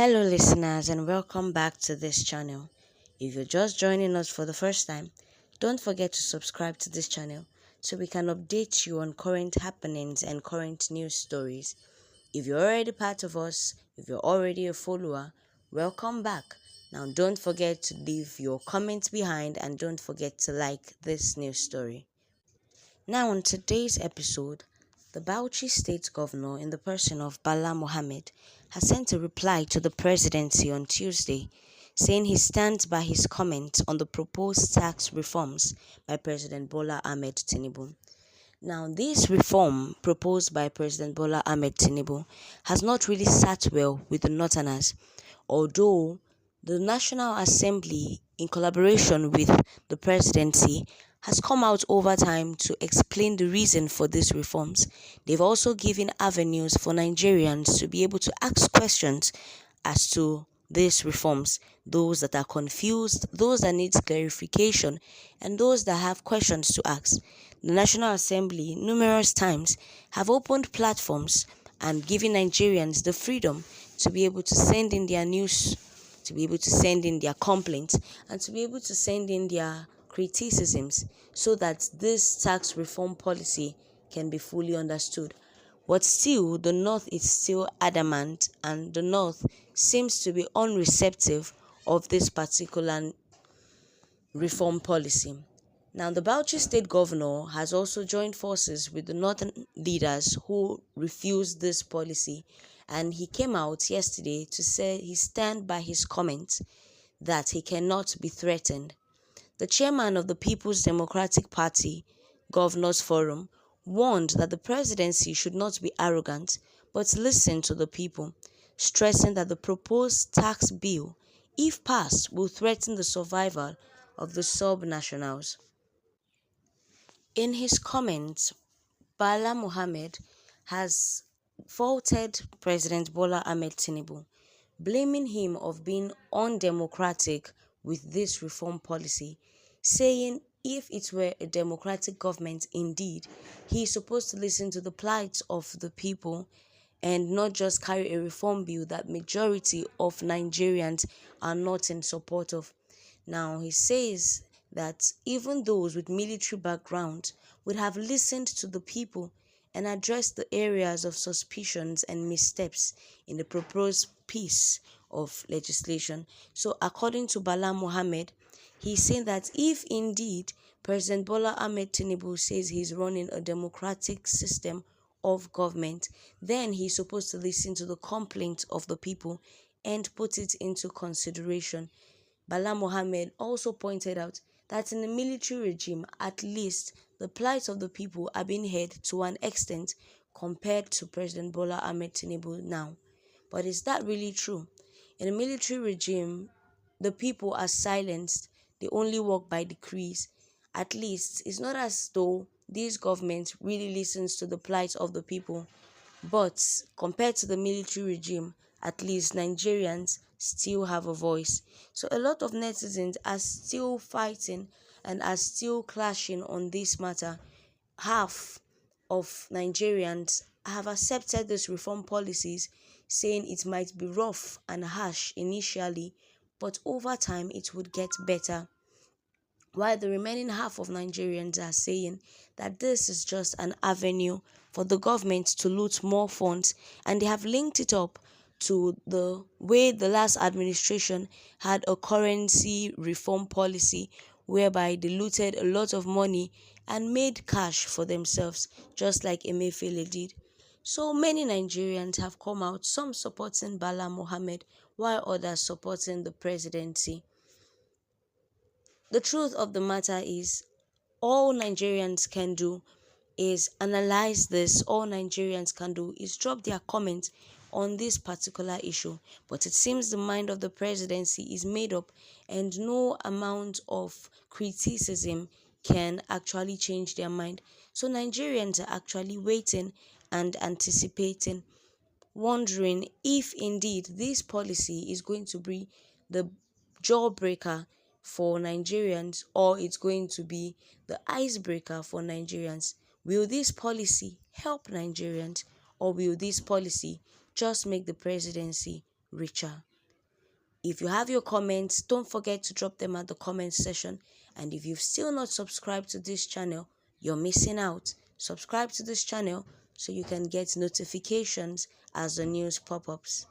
Hello, listeners, and welcome back to this channel. If you're just joining us for the first time, don't forget to subscribe to this channel so we can update you on current happenings and current news stories. If you're already part of us, if you're already a follower, welcome back. Now, don't forget to leave your comments behind and don't forget to like this news story. Now, on today's episode, the Bauchi State Governor, in the person of Bala Mohammed, has sent a reply to the presidency on Tuesday, saying he stands by his comments on the proposed tax reforms by President Bola Ahmed Tinubu. Now, this reform proposed by President Bola Ahmed Tinubu has not really sat well with the Northerners, although the National Assembly, in collaboration with the presidency, has come out over time to explain the reason for these reforms. They've also given avenues for Nigerians to be able to ask questions as to these reforms, those that are confused, those that need clarification, and those that have questions to ask. The National Assembly numerous times have opened platforms and given Nigerians the freedom to be able to send in their news, to be able to send in their complaints, and to be able to send in their criticisms so that this tax reform policy can be fully understood. But still, the North is still adamant, and the North seems to be unreceptive of this particular reform policy. Now, the Bauchi State Governor has also joined forces with the Northern leaders who refused this policy, and he came out yesterday to say he stands by his comment that he cannot be threatened. The chairman of the People's Democratic Party Governors Forum warned that the presidency should not be arrogant but listen to the people, stressing that the proposed tax bill, if passed, will threaten the survival of the sub-nationals. In his comments, Bala Mohammed has faulted President Bola Ahmed Tinubu, blaming him of being undemocratic with this reform policy, saying if it were a democratic government indeed, he is supposed to listen to the plight of the people and not just carry a reform bill that majority of Nigerians are not in support of. Now, he says that even those with military background would have listened to the people and addressed the areas of suspicions and missteps in the proposed piece of legislation. So, according to Bala Mohammed, he's saying that if indeed President Bola Ahmed Tinubu says he's running a democratic system of government, then he's supposed to listen to the complaints of the people and put it into consideration. Bala Mohammed also pointed out that in the military regime, at least the plight of the people are being heard to an extent compared to President Bola Ahmed Tinubu now. But is that really true? In a military regime, the people are silenced. They only work by decrees. At least, it's not as though this government really listens to the plight of the people. But compared to the military regime, at least Nigerians still have a voice. So a lot of netizens are still fighting and are still clashing on this matter. Half of Nigerians have accepted these reform policies, saying it might be rough and harsh initially, but over time it would get better, while the remaining half of Nigerians are saying that this is just an avenue for the government to loot more funds, and they have linked it up to the way the last administration had a currency reform policy whereby they looted a lot of money and made cash for themselves, just like Emefiele did. So many Nigerians have come out, some supporting Bala Mohammed, while others supporting the presidency. The truth of the matter is, all Nigerians can do is analyze this. All Nigerians can do is drop their comments on this particular issue. But it seems the mind of the presidency is made up, and no amount of criticism can actually change their mind. So Nigerians are actually waiting and anticipating, wondering if indeed this policy is going to be the jawbreaker for Nigerians, or it's going to be the icebreaker for Nigerians. Will this policy help Nigerians, or will this policy just make the presidency richer? If you have your comments, don't forget to drop them at the comment section. And if you've still not subscribed to this channel, you're missing out. Subscribe to this channel so you can get notifications as the news pop-ups.